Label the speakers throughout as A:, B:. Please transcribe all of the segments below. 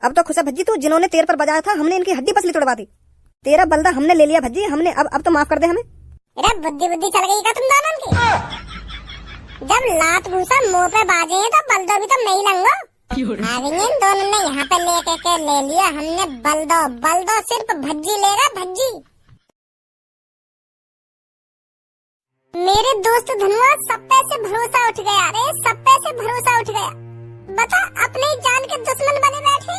A: अब तो खुश है भज्जी तू, जिन्होंने तेर पर बजाया था हमने इनकी हड्डी पसली तोड़वा दी। तेरा बलदा हमने ले लिया भज्जी, हमने अब तो माफ कर दे हमें।
B: अरे बुद्धि चल गई का तुम दोनों की? जब लात घूसा मुंह पे बाजे तो बलदो भी तो मैं ही लूंगा। आगे इन दोनों ने यहाँ पे लेके ले लिया हमने बलदो सिर्फ भज्जी लेगा भज्जी। मेरे दोस्त धनुआ सब पे से भरोसा उठ गया रे, सब पे से भरोसा उठ गया। बता अपने ही जान के दुश्मन बने बैठे।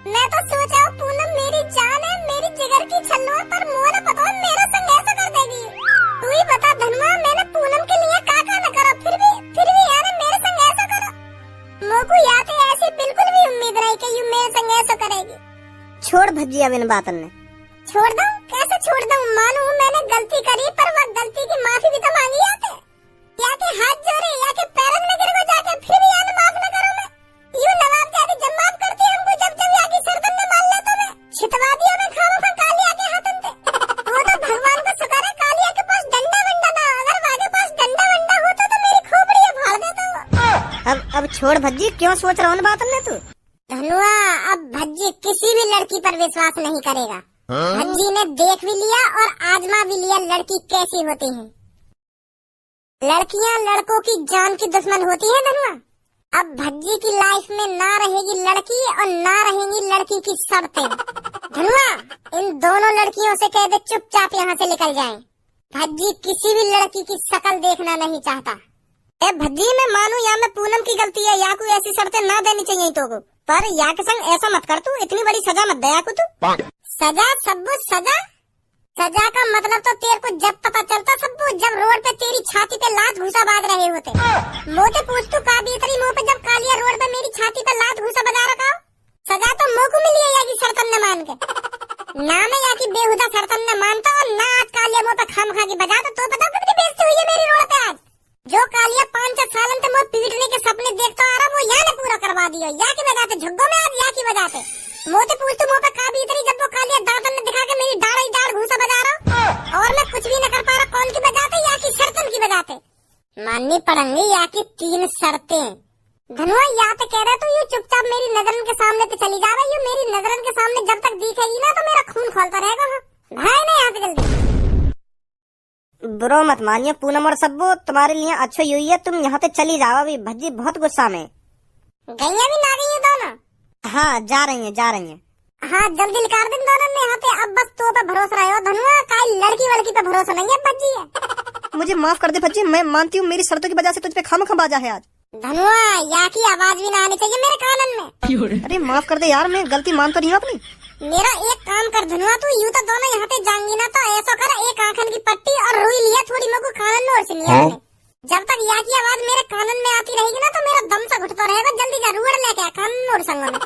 B: मैं तो सोचा पूनम मेरी जान है, मेरी जिगर की छल्लो है, पर मुँह न पता मेरा संग ऐसा कर देगी। तू ही बता धनुआ, मैंने पूनम के लिए का न करा, फिर भी यार मेरे संग ऐसा करा। मोको याद है ऐसी बिल्कुल भी उम्मीद नहीं कि यू मेरे संग ऐसा करेगी।
A: छोड़ भज्जी अब इन बातों ने।
B: छोड़ दूं? कैसे छोड़ दूं? मानू मैंने गलती करी पर वह गलती की माफी भी तो मांगी आते, या के हाथ जोड़े या के पैरों में गिर जाके फिर भी यार माफ न करो मैं। यूं नवाब जाति जब माफ करती है हमको, जब या की सरदन ने मान लेता मैं छितवा दिया मैं खामों कालिया के हाथों से। वो तो भगवान को शुक्र है कालिया के पास डंडा वंडा था, अगर वागे पास डंडा वंडा होता तो मेरी खोपड़ी फाड़ देता वो।
A: अब छोड़ भज्जी, क्यों सोच रहा हूँ बातों ने तू?
B: धनुआ अब भज्जी किसी भी लड़की पर विश्वास नहीं करेगा। भज्जी ने देख भी लिया और आजमा भी लिया लड़की कैसी होती है। लड़कियां लड़कों की जान की दुश्मन होती है धनुआ। अब भज्जी की लाइफ में ना रहेगी लड़की और ना रहेंगी लड़की की शर्तें। धनुआ इन दोनों लड़कियों से कह दे चुपचाप यहाँ से निकल जाएं। भज्जी किसी भी लड़की की शक्ल देखना नहीं चाहता। भज्जी मैं मानू या मैं पूनम की गलती है, या कोई ऐसी शर्तें ना देनी चाहिए तो को, पर या के संग ऐसा मत कर तू, इतनी बड़ी सजा मत दया को तू। सजा सब्बू सजा का मतलब तो तेरे को जब पता चलता सब्बू, जब रोड पे तेरी छाती पे लात घूसा बाज रहे होते। मोते पूछ तू का बीतरी मुंह पे जब कालिया रोड पे मेरी छाती पे लात घूसा बजा रखा। सजा तो मुँह को मिली है या की शर्तन न मान के। ना मैं या की बेहुदा शर्तन न मानता और ना आज कालिया मुँह पे खाम खा की बजा तो पता कितनी बेइज्जती हुई है मेरी रोड पे आज। जो कालिया 5-6 साल से मुझे पीटने के सपने देखता आ रहा वो यहाँ ने पूरा करवा दिया। या की बजाते झुग्गों में आज या की बजाते मोते पूछ तू मुँह पे का बीतरी जब वो कालिया दांतन ने दिखा के मेरी दाढ़ घूसा बजा रहा और मैं कुछ भी न कर पा रहा। कौन की बजाते या की शर्तन की बजाते माननी पड़ेंगी या की 3 शर्तें। धनुआ या तो कह रहा तू यू चुपचाप मेरी नजरन के सामने तो चली जा रही। यू मेरी नजरन के सामने जब तक दिखेगी ना तो मेरा खून खोलता रहेगा। भाई नहीं यहाँ पे जल्दी।
A: बुरो मत मानिए पूनम और सब्बू, तुम्हारे लिए अच्छो हुई है, तुम यहाँ से चली जाओ। अभी भज्जी बहुत गुस्सा में।
B: गैया भी ना गई दोनों?
A: हाँ जा रही है।
B: हाँ जल्दी निकाल दिन दोनों ने यहाँ पे। अब बस तो पे भरोसा रहे हो धनुआ, काई लड़की वड़की पे भरोसा नहीं है भज्जी है।
A: मुझे माफ कर दे भज्जी, मैं मानती हूँ मेरी शर्तों की वजह से तुझ पे खामखा बाजा है आज।
B: धनुआ या की आवाज भी ना आनी चाहिए मेरे कानन में।
A: अरे माफ कर दे यार, मैं गलती मान तो रही हूँ अपनी।
B: मेरा एक काम कर धनुआ, तू यूं तो दोनों यहाँ पे जाएंगी ना तो ऐसा कर एक आंखन की पट्टी और रुई लिया थोड़ी मगु कानन में और सुनिए। जब तक या की आवाज मेरे कानन में आती रहेगी ना तो मेरा दम सा घुटता रहेगा। जल्दी जा रुड़ लेके कानन और संग में।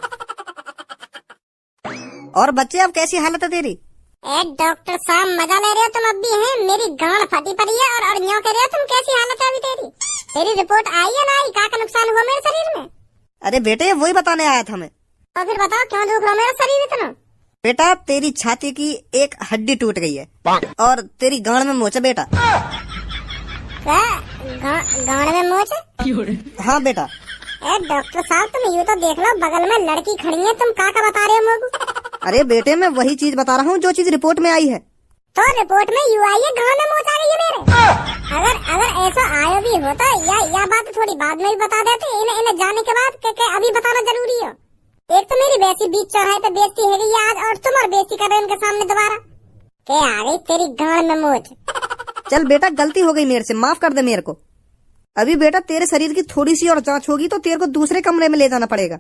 A: और बच्चे अब कैसी हालत है तेरी?
B: डॉक्टर साहब मजा ले रहे हो तुम अब भी हैं? मेरी गांड फटी पड़ी है और यूं कह रहे हो तुम कैसी हालत है अभी तेरी रिपोर्ट आई है ना आई? का नुकसान हुआ मेरे शरीर में?
A: अरे बेटे वही बताने आया था मैं।
B: तो फिर बताओ क्यों दुख रहा मेरा शरीर इतना?
A: बेटा तेरी छाती की एक हड्डी टूट गई है और तेरी गांड में मोच है बेटा।
B: गांड में मोच है?
A: हाँ बेटा।
B: डॉक्टर साहब तुम यूँ तो देख लो, बगल में लड़की खड़ी है, तुम का बता रहे हो मेरे?
A: अरे बेटे मैं वही चीज बता रहा हूँ जो चीज रिपोर्ट में आई है।
B: तो रिपोर्ट में यू आई है गांड में मोच आ गई है मेरे? अगर ऐसा आया भी होता या बात थोड़ी बाद में भी बता देते। इन्हें जाने के बाद अभी बताना जरूरी है? एक तो मेरी बेइज्जती बीच चौराहे पे बेइज्जती है गई आज, और तुम और बेइज्जती कर रहे उनके सामने दोबारा। क्या आ गई तेरी गांड में मोच?
A: चल बेटा गलती हो गई मेरे से, माफ कर दे मेरे को। अभी बेटा तेरे शरीर की थोड़ी सी और जांच होगी तो तेरे को दूसरे कमरे में ले जाना पड़ेगा।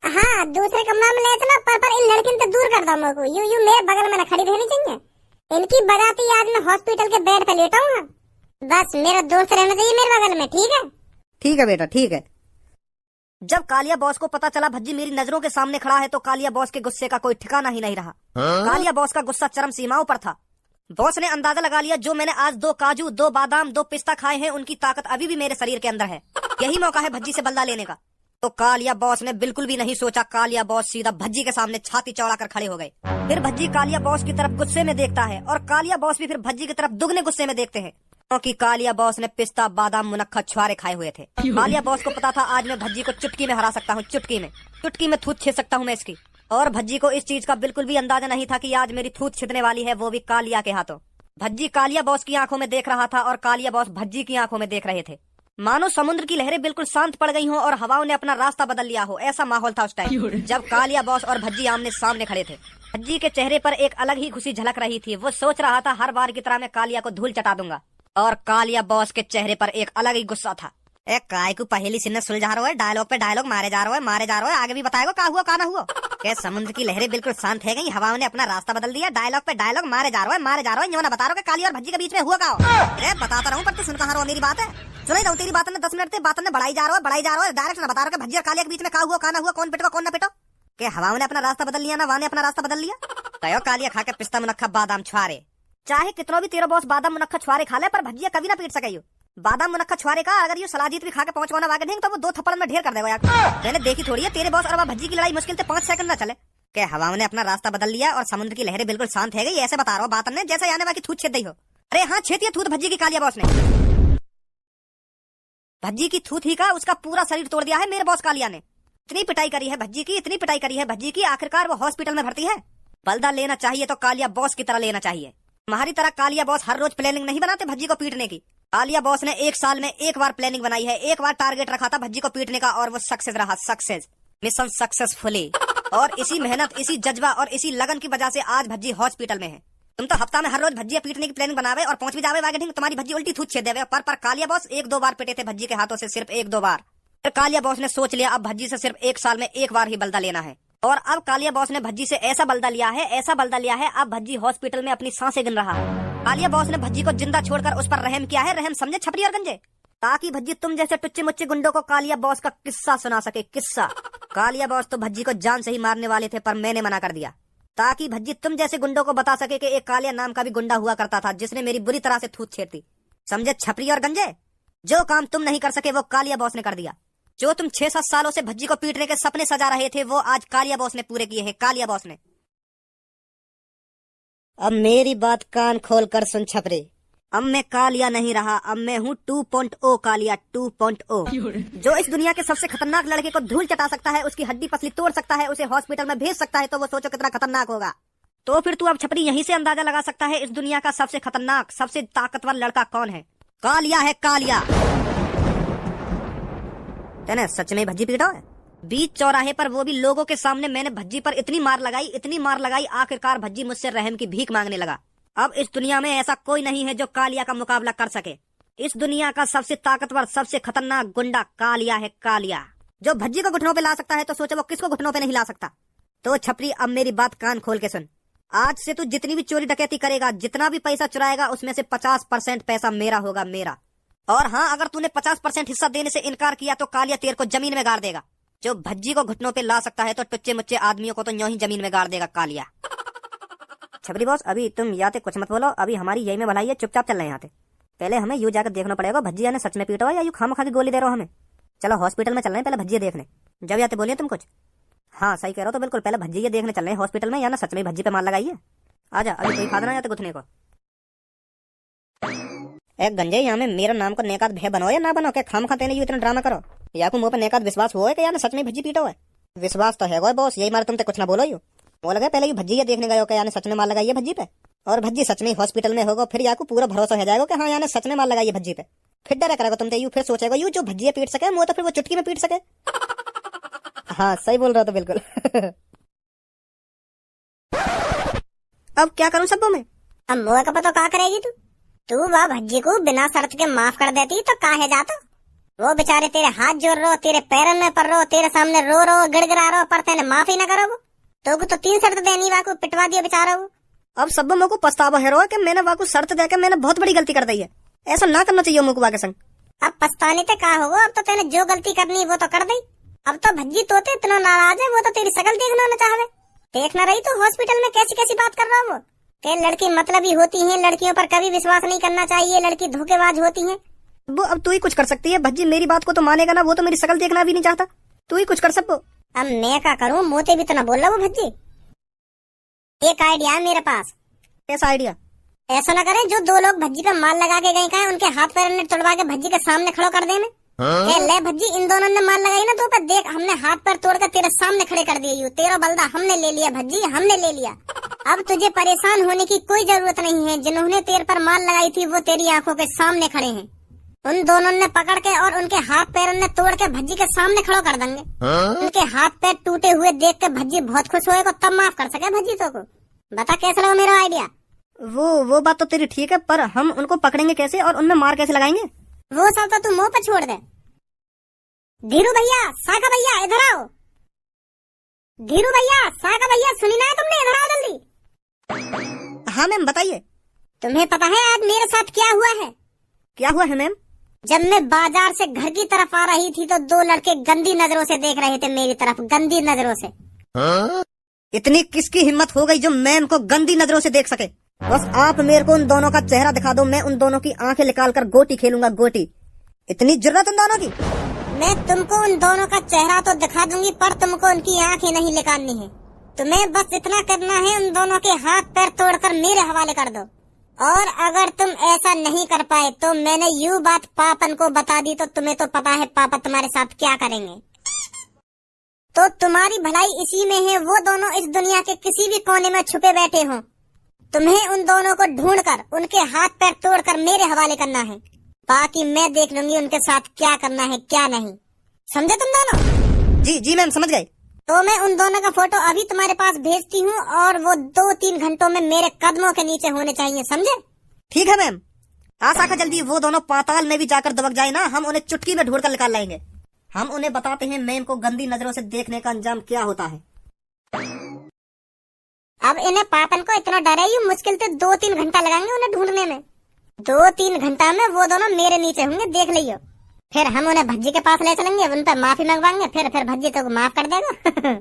B: हाँ दूसरे कमरे में ले जाना, पर इन लड़कियों से दूर कर दो मेरे को। यू मेरे बगल में न खड़ी रहनी चाहिए। इनकी बजाती आज मैं हॉस्पिटल के बेड पे लेटा हूँ। बस मेरा दोस्त रहना चाहिए मेरे बगल में, ठीक है?
A: ठीक है बेटा ठीक है। जब कालिया बॉस को पता चला भज्जी मेरी नजरों के सामने खड़ा है तो कालिया बॉस के गुस्से का कोई ठिकाना ही नहीं रहा। कालिया बॉस का गुस्सा चरम सीमाओं पर था। बॉस ने अंदाजा लगा लिया जो मैंने आज 2 काजू 2 बादाम 2 पिस्ता खाए हैं उनकी ताकत अभी भी मेरे शरीर के अंदर है। यही मौका है भज्जी से बदला लेने का। तो कालिया बॉस ने बिल्कुल भी नहीं सोचा। कालिया बॉस सीधा भज्जी के सामने छाती चौड़ा कर खड़े हो गए। फिर भज्जी कालिया बॉस की तरफ गुस्से में देखता है और कालिया बॉस भी फिर भज्जी की तरफ दुगने गुस्से में देखते हैं, क्योंकि कालिया बॉस ने पिस्ता बादाम मुनक्खा छुआरे खाए हुए थे। कालिया बॉस को पता था आज मैं भज्जी को चुटकी में हरा सकता हूँ, चुटकी में थूत छे सकता हूँ मैं इसकी। और भज्जी को इस चीज का बिल्कुल भी अंदाजा नहीं था कि आज मेरी थूत छिदने वाली है, वो भी कालिया के हाथों। भज्जी कालिया बॉस की आंखों में देख रहा था और कालिया बॉस भज्जी की आंखों में देख रहे थे। मानो समुद्र की लहरें बिल्कुल शांत पड़ गई हों और हवाओं ने अपना रास्ता बदल लिया हो, ऐसा माहौल था उस टाइम जब कालिया बॉस और भज्जी आमने सामने खड़े थे। भज्जी के चेहरे पर एक अलग ही खुशी झलक रही थी। वो सोच रहा था हर बार की तरह मैं कालिया को धूल चटा दूंगा। और कालिया बॉस के चेहरे पर एक अलग ही गुस्सा था। एक काय को पहेली सिन्ने सुलझा रहा है, डायलॉग पे डायलॉग मारे जा रहा है, आगे भी बताएगा का हुआ का ना हुआ। क्या समुद्र की लहरें बिल्कुल शांत है गई, हवाओं ने अपना रास्ता बदल दिया, डायलॉग पे डायलॉग मारे जा रहा है, यूं ना बता रहा कालिया और भज्जी के बीच में हुआ का। बताता रहूं पर तू सुन कहां रहा मेरी बात है, सुनाई दो तेरी बात ने 10 मिनट से बात ने बढ़ाई जा रहा है, डायरेक्ट ना बता रहा भज्जी और कालिया के बीच में का हुआ का ना हुआ, कौन पिटो कौन ना पिटो। क्या हवाओं ने अपना रास्ता बदल लिया ना वाने अपना रास्ता बदल लिया। कहो कालिया खा के पिस्ता मुनक्खा बादाम छुआरे, चाहे कितनों भी तेरा बॉस बादाम मुनक्खा छुआरे खा ले पर भज्जिया कभी ना पीट सके। बादाम मुनक्खा छुआरे का अगर ये सलाजीत भी खा के पहुंचवाना वागे नहीं तो वो 2 थप्पड़ में ढेर कर देगा यार। मैंने देखी थोड़ी है तेरे बॉस और भज्जी की लड़ाई मुश्किल से 5 सेकंड ना चले। क्या हवाओं ने अपना रास्ता बदल लिया और समुद्र की लहरें बिल्कुल शांत है गई, ऐसे बता रहा हूँ बात ने जैसे आने वाली थूत छेद दी हो। अरे हाँ छेद थूत भज्जी की कालिया बॉस ने, भज्जी की थूत ही का उसका पूरा शरीर तोड़ दिया है मेरे बॉस कालिया ने। इतनी पिटाई करी है भज्जी की, इतनी पिटाई करी है भज्जी की, आखिरकार वो हॉस्पिटल में भर्ती है। बलदा लेना चाहिए तो कालिया बॉस की तरह लेना चाहिए। तुम्हारी तरह कालिया बॉस हर रोज प्लानिंग नहीं बनाते भज्जी को पीटने की। कालिया बॉस ने 1 साल में 1 बार प्लानिंग बनाई है, 1 बार टारगेट रखा था भज्जी को पीटने का और वो सक्सेस रहा, सक्सेस मिशन सक्सेसफुली। और इसी मेहनत, इसी जज्बा और इसी लगन की वजह से आज भज्जी हॉस्पिटल में है। तुम तो हफ्ता में हर रोज भज्जी पीटने की प्लानिंग बनावे और पहुंच भी जावे वागे नहीं, तुम्हारी भज्जी उल्टी थूत छेद देवे। पर कालिया बॉस 1-2 बार पिटे थे भज्जी के हाथों से, सिर्फ 1-2 बार। फिर कालिया बॉस ने सोच लिया अब भज्जी से सिर्फ 1 साल में 1 बार ही बलदा लेना है। और अब कालिया बॉस ने भज्जी से ऐसा बलदा लिया है, अब भज्जी हॉस्पिटल में अपनी सांसें गिन रहा है। कालिया बॉस ने भज्जी को जिंदा छोड़कर उस पर रहम किया है, रहम समझे छपरी और गंजे, ताकि भज्जी तुम जैसे टुच्चे मुच्चे गुंडों को कालिया बॉस का किस्सा सुना सके, किस्सा। कालिया बॉस तो भज्जी को जान से ही मारने वाले थे पर मैंने मना कर दिया, ताकि भज्जी तुम जैसे गुंडों को बता सके कि एक कालिया नाम का भी गुंडा हुआ करता था जिसने मेरी बुरी तरह से थूत छेड़ी। समझे छपरी और गंजे, जो काम तुम नहीं कर सके वो कालिया बॉस ने कर दिया। जो तुम 6-7 सालों से भज्जी को पीटने के सपने सजा रहे थे वो आज कालिया बॉस ने पूरे किए हैं, कालिया बॉस ने। अब मेरी बात कान खोल कर सुन छपरे, अब मैं कालिया नहीं रहा, अब मैं हूँ 2.0 कालिया 2.0। जो इस दुनिया के सबसे खतरनाक लड़के को धूल चटा सकता है, उसकी हड्डी पसली तोड़ सकता है, उसे हॉस्पिटल में भेज सकता है, तो वो सोचो कितना खतरनाक होगा। तो फिर तू अब छपरी यहीं से अंदाजा लगा सकता है इस दुनिया का सबसे खतरनाक, सबसे ताकतवर लड़का कौन है। कालिया है, कालिया। तेने सच में भज्जी पीटा है बीच चौराहे पर, वो भी लोगों के सामने। मैंने भज्जी पर इतनी मार लगाई, आखिरकार भज्जी मुझसे रहम की भीख मांगने लगा। अब इस दुनिया में ऐसा कोई नहीं है जो कालिया का मुकाबला कर सके। इस दुनिया का सबसे ताकतवर, सबसे खतरनाक गुंडा कालिया है, कालिया। जो भज्जी को घुटनों पे ला सकता है तो सोचो वो किसको घुटनों पे नहीं ला सकता। तो छपरी अब मेरी बात कान खोल के सुन, आज से तू जितनी भी चोरी डकैती करेगा, जितना भी पैसा चुराएगा, उसमें से 50% पैसा मेरा होगा, मेरा। और हाँ, अगर तूने 50% हिस्सा देने से इनकार किया तो कालिया तेरे को जमीन में गाड़ देगा। जो भज्जी को घुटनों पे ला सकता है तो टुच्चे मुच्चे आदमियों को तो यूं ही जमीन में गाड़ देगा कालिया। छपरी बॉस अभी तुम यहाँ ते कुछ मत बोलो, अभी हमारी यही में भलाई है, चुपचाप चल रहे हैं यहाँ से। पहले हमें यूं जाकर देखना पड़ेगा भज्जिया ने सच में पीटा या यूं खामखा की गोली दे रहे हो हमें। चलो हॉस्पिटल में चल रहे हैं, पहले भज्जिया देखने। जब याते बोलिए तुम कुछ। हाँ सही कह रहे हो, तो बिल्कुल पहले भज्जिया देखने चल रहे हैं हॉस्पिटल में, या ना सच में भज्जी पे मार लगाइए। आजा, अभी कोई फायदा ना जाते घुटने को। एक गंजे यहाँ में मेरा नाम को नेकात भय बनो या ना बनो, क्या खाम खाते नहीं इतना ड्रामा करो। या को मुंह पे नेकात विश्वास हो कि या ना सच में भज्जी पीटा हुआ है। विश्वास तो है बॉस, यही मारे तुम तो कुछ ना बोलो। यू वो लगे पहले भज्जी देखने गए हो क्या यानी सच में मार लगाइए भज्जी पे, और भज्जी सच में हॉस्पिटल में होगा, फिर याकू पूरा भरोसा हो जाएगा कि हाँ यानी सच में मार लगाइए भज्जी पे। फिर डरा करेगा तुम तो, फिर सोचेगा यू जो भज्जी पीट सके वो तो फिर वो चुटकी में पीट सके। हाँ सही बोल रहा हो तो बिल्कुल। अब क्या करूं सबों में।
B: अब मुआ का पता क्या करेगी तू वह भज्जी को बिना शर्त के माफ कर देती तो काहे जाता। वो बेचारे तेरे हाथ जोड़ रो, तेरे पैरों में पड़ रो, तेरे सामने रो रो गिड़गिड़ा रो, पर तेने माफ ही न करो। वो तो 3 शर्त देनी, वाको पिटवा दिया बेचारा वो।
A: अब सब मुझको पछतावा है रो कि मैंने वाको शर्त देकर मैंने बहुत बड़ी गलती कर दी है। ऐसा ना करना चाहिए मुझको वाके संग।
B: अब पछताने ते का होगा, अब तो तेने जो गलती करनी वो तो कर दी। अब तो भज्जी तोते इतना नाराज है, वो तो तेरी शकल देखना न चाहे। देखना रही तो हॉस्पिटल में कैसी कैसी बात कर रहा वो, कि लड़की मतलबी होती हैं, लड़कियों पर कभी विश्वास नहीं करना चाहिए, लड़की धोखेबाज होती हैं।
A: वो अब तू ही कुछ कर सकती है भज्जी, मेरी बात को तो मानेगा ना, वो तो मेरी शकल देखना भी नहीं चाहता। तू ही कुछ कर सको।
B: अब मैं क्या करूं, मोते भी तो ना बोल रहा वो भज्जी। एक आइडिया है मेरे पास।
A: कैसा आइडिया।
B: ऐसा ना करें जो 2 लोग भज्जी पे माल लगा के गए, उनके हाथ पैर ने तोड़वा के भज्जी के सामने खड़ो कर देने, ले भज्जी, इन दोनों ने मार लगाई ना तो ऊपर देख, हमने हाथ पैर तोड़कर तेरे सामने खड़े कर दिए। यू तेरा बलदा हमने ले लिया भज्जी, हमने ले लिया। अब तुझे परेशान होने की कोई जरूरत नहीं है। जिन्होंने तेरे पर मार लगाई थी वो तेरी आंखों के सामने खड़े हैं। उन दोनों ने पकड़ के और उनके हाथ पैर ने तोड़ के भज्जी के सामने खड़ा कर देंगे। उनके हाथ पैर टूटे हुए देख के भज्जी बहुत खुश होएगा, तब माफ कर सके भज्जी तो को। बता कैसा लगा मेरा आइडिया?
A: वो बात तो तेरी ठीक है, पर हम उनको पकड़ेंगे कैसे और उनमें मार कैसे लगाएंगे?
B: वो सब तो तू मुंह पर छोड़ दे। धीरू भैया, साका भैया, इधर आओ। धीरू भैया, साका भैया, सुनी ना है तुमने? इधर आओ जल्दी।
A: हाँ मैम बताइए।
B: तुम्हें पता है आज मेरे साथ क्या हुआ है?
A: क्या हुआ है मैम?
B: जब मैं बाजार से घर की तरफ आ रही थी तो दो लड़के गंदी नजरों से देख रहे थे मेरी तरफ, गंदी नजरों से।
A: इतनी किसकी हिम्मत हो गई जो मैम को गंदी नजरों से देख सके? बस आप मेरे को उन दोनों का चेहरा दिखा दो, मैं उन दोनों की आंखें निकाल कर गोटी खेलूंगा, गोटी। इतनी जुर्रत उन दोनों की?
B: मैं तुमको उन दोनों का चेहरा तो दिखा दूंगी, पर तुमको उनकी आंखें नहीं निकालनी है। तुम्हें बस इतना करना है, उन दोनों के हाथ पैर तोड़कर मेरे हवाले कर दो। और अगर तुम ऐसा नहीं कर पाए तो मैंने यूं बात पापन को बता दी तो तुम्हें तो पता है पापा तुम्हारे साथ क्या करेंगे। तो तुम्हारी भलाई इसी में है, वो दोनों इस दुनिया के किसी भी कोने में छुपे बैठे हों। तुम्हें उन दोनों को ढूंढकर उनके हाथ पैर तोड़कर मेरे हवाले करना है। बाकी मैं देख लूंगी उनके साथ क्या करना है क्या नहीं। समझे तुम दोनों?
A: जी मैम समझ गए।
B: तो मैं उन दोनों का फोटो अभी तुम्हारे पास भेजती हूँ और वो 2-3 घंटों में मेरे कदमों के नीचे होने चाहिए, समझे?
A: ठीक है मैम। आशा जल्दी वो दोनों पाताल में भी जाकर दबक जाए ना, हम उन्हें चुटकी में ढूंढकर निकाल लाएंगे। हम उन्हें बताते हैं मैम को गंदी नजरों से देखने का अंजाम क्या होता है।
B: अब इन्हें पापन को इतना डर है, मुश्किल से 2-3 घंटा लगाएंगे उन्हें ढूंढने में। 2-3 घंटा में वो दोनों मेरे नीचे होंगे, देख लियो। फिर हम उन्हें भज्जी के पास ले चलेंगे, उन पर माफी मंगवाएंगे, फिर भज्जी तो माफ कर देगा।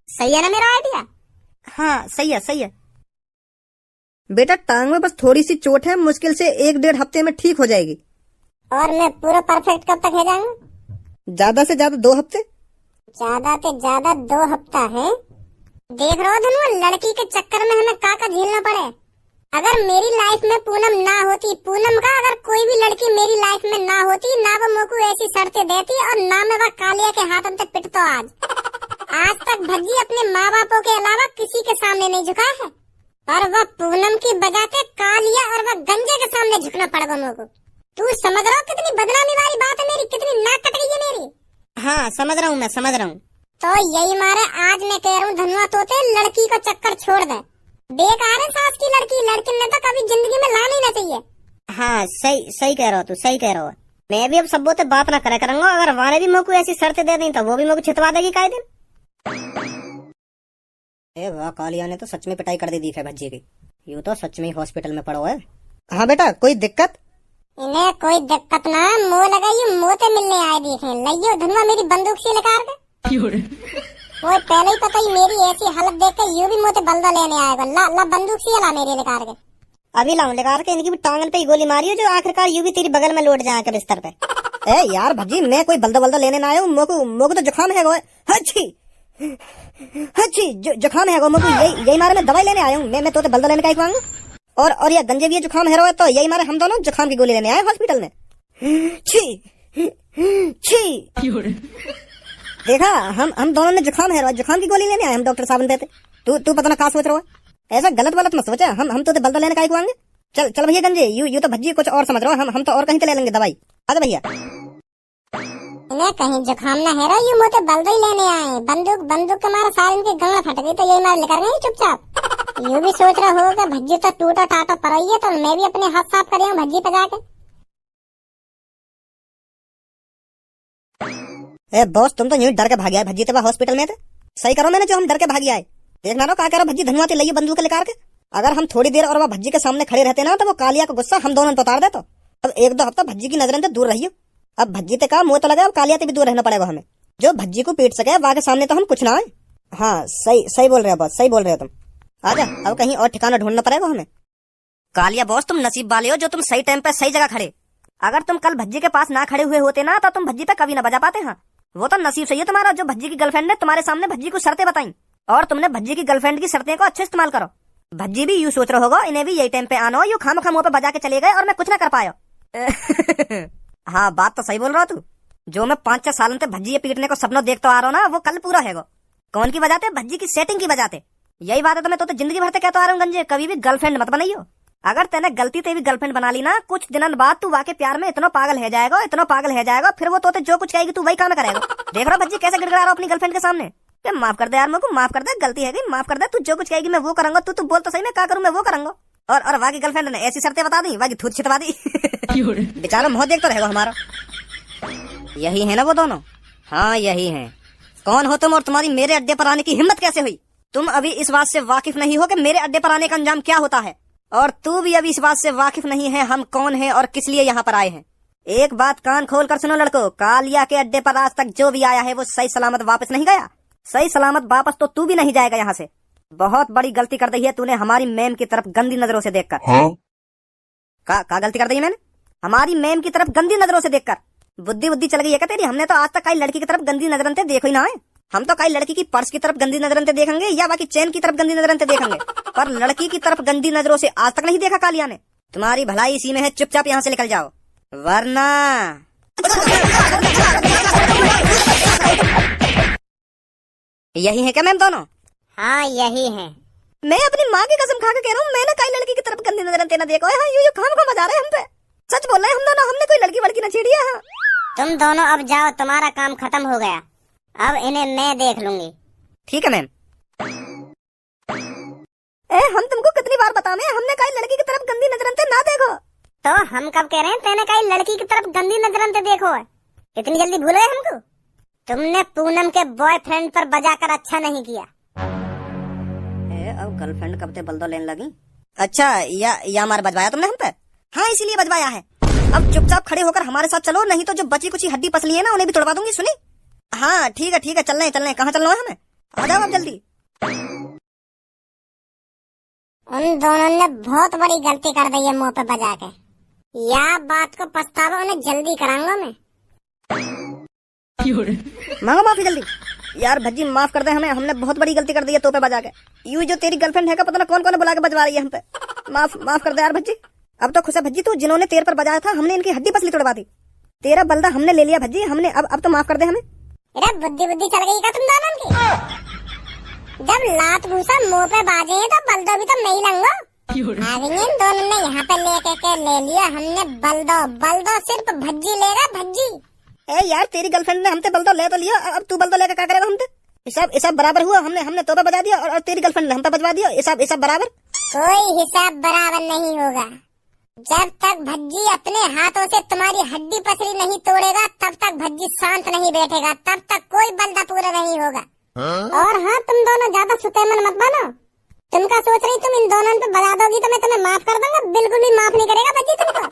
B: सही है ना मेरा आइडिया?
A: हाँ सही है। बेटा टांग में बस थोड़ी सी चोट है, मुश्किल से 1-1.5 हफ्ते में ठीक हो जाएगी।
B: और मैं पूरा परफेक्ट कब तक हो जाऊंगा?
A: ज्यादा से ज्यादा 2 हफ्ते।
B: ज्यादा से ज्यादा 2 हफ्ता है। देख रहे हो धनु, लड़की के चक्कर में हमें का झेलना पड़े। अगर मेरी लाइफ में पूनम ना होती, पूनम का अगर कोई भी लड़की मेरी लाइफ में ना होती, ना वो मोकू ऐसी शर्तें देती और ना मैं वह कालिया के हाथों तक पिटता। आज तक भज्जी अपने माँ बापों के अलावा किसी के सामने नहीं झुका है, और वह पूनम की वजह से कालिया और वह गंजे के सामने झुकना पड़ गया मोकू। तू समझ रहा हो कितनी बदनामी वाली बात है मेरी, कितनी नाक कट गई है मेरी?
A: हाँ समझ रहा हूँ, मैं समझ रहा हूँ।
B: तो यही मारे आज मैं कह रहा हूँ धनुआ तोते, लड़की का चक्कर छोड़ दे। बेकार है सास की लड़की ने तो कभी जिंदगी में लाना ही ना चाहिए।
A: हाँ सही कह रहा हो, तू सही कह रहा हो। मैं भी अब सबों से बात ना करे करूंगा, अगर वाने भी मोकू ऐसी शर्तें दे दी तो वो भी मोकू छितवा देगी काहे दिन। ए वाह, कालिया ने तो सच में पिटाई कर दी है भज्जी की। यूँ तो सच में ही हॉस्पिटल में पड़ा है। हाँ बेटा कोई दिक्कत?
B: इन्हें कोई दिक्कत ना, मुँह लगाइए, मुँह से मिलने आए दिखे। लइयो धनुआ मेरी बंदूक से लेकर के। वो पहले ही पता ही मेरी ऐसी हालत देख के यूं भी मुँह से बल्दा लेने आएगा। ला बंदूक से ला मेरे लेकर के।
A: अभी लाऊं लेकर के, इनकी भी टांगन पे ही गोली मारी हो जो आखिरकार यूं भी तेरी बगल में लौट जाए बिस्तर पे। ए यार भज्जी, मैं कोई बल्दा लेने ना आया हूँ। मोको तो जुकाम है। हच्छी जुकाम है मोको, यही मारे मैं दवाई लेने आया हूँ। मैं तो बल्दा लेने का ही आऊंगा। और ये गंजे भी जुकाम है तो यही मारे हम दोनों जुकाम की गोली लेने आए हॉस्पिटल में। छी देखा, हम दोनों ने जुकाम की गोली लेने आए हम डॉक्टर साहब ने देते। तू पता ना क्या सोच रहा है, ऐसा गलत मत सोचा। हम तो बल्दा लेने का ही आएंगे। चल भैया गंजे, यू तो भज्जी कुछ और समझ रहा हो, हम तो और कहीं से ले लेंगे दवाई। आजा भैया।
B: इन्हें कहीं जुकाम ना है यू मोटे बल्दा ही लेने आए। बंदूक के मारे सारे इनके गला फट गई तो यही मारे लेकर गए चुपचाप। यू भी सोच रहा होगा भज्जी तो टूटा टाटा पर है, तो मैं भी अपने हाथ साफ कर भज्जी पे जाके।
A: ए बॉस, तुम तो यूं डर के भाग आए भज्जी तो हॉस्पिटल में थे। सही करो मैंने जो हम डर के भाग आए। देखना ना क्या करो, भज्जी धनुआते लइए बंदूक लेकर के। अगर हम थोड़ी देर और वह भज्जी के सामने खड़े रहते ना तो वो कालिया का गुस्सा हम दोनों पर उतार देते। अब 1-2 हफ्ता भज्जी की नजरें से दूर रहियो। अब भज्जी ते का मुंह तो लगा, अब कालिया से भी दूर रहना पड़ेगा हमें। जो भज्जी को पीट सके वहां के सामने तो हम कुछ ना आए। हाँ सही बोल रहे हो बॉस, सही बोल रहे हो तुम। आजा, अब कहीं और ठिकाना ढूंढना पड़ेगा हमें। कालिया बॉस, तुम नसीब वाले हो जो तुम सही टाइम पे सही जगह खड़े। अगर तुम कल भज्जी के पास ना खड़े हुए होते ना तो तुम भज्जी पे कभी ना बजा पाते। हाँ वो तो नसीब सही है तुम्हारा जो भज्जी की गर्लफ्रेंड ने तुम्हारे सामने भज्जी को शर्तें बताई, और तुमने भज्जी की गर्लफ्रेंड की शर्तें को अच्छे इस्तेमाल करो। भज्जी भी यूं सोच रहा होगा इन्हें भी यही टाइम पे आना हो, यू खाम मुंह पे बजा के चले गए और मैं कुछ ना कर पाया। हाँ बात तो सही बोल रहा तू। जो मैं 5-6 सालों से भज्जी ये पीटने को सपनों देखता आ रहा हूँ ना, वो कल पूरा है। कौन की वजह से? भज्जी की सेटिंग की वजह से। यही बात है तो मैं तो जिंदगी भर से कहता आ रहा हूँ गंजे, कभी भी गर्लफ्रेंड मत बनाइयो। अगर तेने गलती से भी गर्लफ्रेंड बना ली ना, कुछ दिनों बाद तू वाकई प्यार में इतना पागल है जाएगा, इतना पागल है जाएगा, फिर वो तो जो कुछ कहेगी तू वही काम करेगा। देख रहा भज्जी कैसे गिड़गिड़ा रहा अपनी गर्लफ्रेंड के सामने। माफ कर दे यार, मेरे को माफ कर दे, गलती है गई, माफ कर दे, तू जो कुछ कहेगी मैं वो करूंगा। तू बोल तो सही, मैं क्या करूँ, मैं वो करूंगा। और वाकी गर्लफ्रेंड ने ऐसी शर्तें बता दी, वाकी थूत छितवा दी। बेचारा मुंह देख तो रहेगा हमारा। यही है ना वो दोनों? हाँ यही है। कौन हो तुम और तुम्हारी मेरे अड्डे पर आने की हिम्मत कैसे हुई? तुम अभी इस बात से वाकिफ नहीं हो कि मेरे अड्डे पर आने का अंजाम क्या होता है, और तू भी अभी इस बात से वाकिफ नहीं है हम कौन है और किस लिए यहाँ पर आए हैं। एक बात कान खोल कर सुनो लड़को, कालिया के अड्डे पर आज तक जो भी आया है वो सही सलामत वापस नहीं गया। सही सलामत वापस तो तू भी नहीं जाएगा यहाँ से। बहुत बड़ी गलती कर दी है तूने हमारी मैम की तरफ गंदी नजरों से देखकर। का गलती कर दी है मैंने? हमारी मैम की तरफ गंदी नजरों से देखकर। बुद्धि चल गई है क्या तेरी? हमने तो आज तक कई लड़की की तरफ गंदी नजरों से देखो ही ना है। हम तो कई लड़की की पर्स की तरफ गंदी नजरों से देखेंगे या बाकी चैन की तरफ गंदी नजरों से देखेंगे, पर लड़की की तरफ गंदी नजरों से आज तक नहीं देखा कालिया ने। तुम्हारी भलाई इसी में है, चुपचाप यहाँ से निकल जाओ वरना। यही है क्या मैम दोनों?
B: हाँ यही है।
A: मैं अपनी माँ की कसम खा के कह रहा हूँ, मैंने कई लड़की की तरफ गंदी नजर देना देखो है। हाँ यूं काम मजा रहा है हम पे। सच बोल रहे हैं हम दोनों, हमने कोई लड़की वड़की न छेड़ी है। हाँ
B: तुम दोनों अब जाओ, तुम्हारा काम खत्म हो गया, अब इन्हें मैं देख लूंगी।
A: ठीक है मैम। हम तुमको कितनी बार बतावे, हमने कई लड़की की तरफ गंदी नजर से ना देखो।
B: तो हम कब कह रहे हैं तेने कई लड़की की तरफ गंदी नजर से देखो है? इतनी जल्दी भूल गए हमको? तुमने पूनम के बॉयफ्रेंड पर बजाकर अच्छा नहीं किया।
A: अब गर्लफ्रेंड कब से बल्दो लेने लगी? अच्छा या मार बजवाया तुमने हम पे? हाँ इसीलिए बजवाया है। अब चुपचाप खड़े होकर हमारे साथ चलो, नहीं तो जो बची कुछ हड्डी पसली है ना उन्हें भी तोड़वा दूंगी। सुनी? हाँ ठीक है चल रहे हैं। कहाँ चलना है हमें? आ जाओ अब जल्दी।
B: उन दोनों ने बहुत बड़ी गलती कर दी है मुंह पे बजा के। या बात को पछतावा उन्हें जल्दी कराऊंगा मैं।
A: मांगो माफी जल्दी। यार भज्जी माफ कर दे हमें, हमने बहुत बड़ी गलती कर दी है तो पे बजा के। यू जो तेरी गर्लफ्रेंड है का पता ना कौन कौन बुला के बजवा रही है हम पे। माफ कर दे यार भज्जी। अब तो खुश है भज्जी तू, जिन्होंने तेरे पर बजाया था हमने इनकी हड्डी पसली तोड़वा दी। तेरा बल्दा हमने ले लिया भज्जी, हमने अब तो माफ कर दे हमें।
B: बुद्धि चल गई का तुम दोनों की? जब लात भूसा मुंह पे बाजे तो बल्दो भी तो मैं ही लूंगा। इन दोनों ने यहाँ पे लेके ले लिया हमने बल्दो सिर्फ भज्जी लेगा भज्जी।
A: ए यार तेरी गर्लफ्रेंड ने हमसे बल्दो ले तो लिया, अब तू बल्दो लेकर क्या करेगा हमसे? हिसाब बराबर हुआ। हमने तोबा बजा दिया और तेरी गर्लफ्रेंड ने हम पे बजवा दिया। हिसाब बराबर?
B: कोई हिसाब बराबर नहीं होगा। जब तक भज्जी अपने हाथों से तुम्हारी हड्डी पसली नहीं तोड़ेगा तब तक भज्जी शांत नहीं बैठेगा, तब तक कोई बल्दा पूरा नहीं होगा। और हाँ तुम दोनों ज्यादा सुतेमन मत बनो। तुम क्या सोच रही तुम इन दोनों पे बजा दोगी तो मैं तुम्हें माफ कर दूंगा? बिल्कुल भी माफ नहीं करेगा भज्जी तुमको।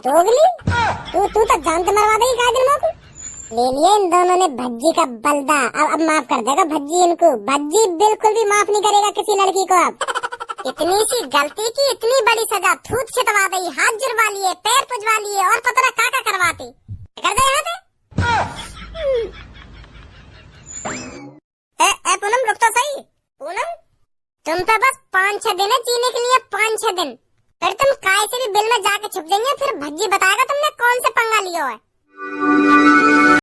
B: दोगली तू तो जान से मरवा देगी कादिर मौत। ले लिया इन दोनों ने भज्जी का बल्दा, अब माफ कर देगा भज्जी इनको। भज्जी बिल्कुल भी माफ नहीं करेगा किसी लड़की को। अब इतनी सी गलती की इतनी बड़ी सजा, थूत छिटवा दी, हाथ जुड़वा लिए, पैर पुजवा लिए और पता ना क्या करवाती। कर दे यहाँ से। पूनम रुक तो सही। पूनम तुम पे बस 5-6 दिन है जीने के लिए, 5-6 दिन। फिर तुम काय से भी बिल में जाके छुप जाएंगे, फिर भज्जी बताएगा तुमने कौन से पंगा लिया है।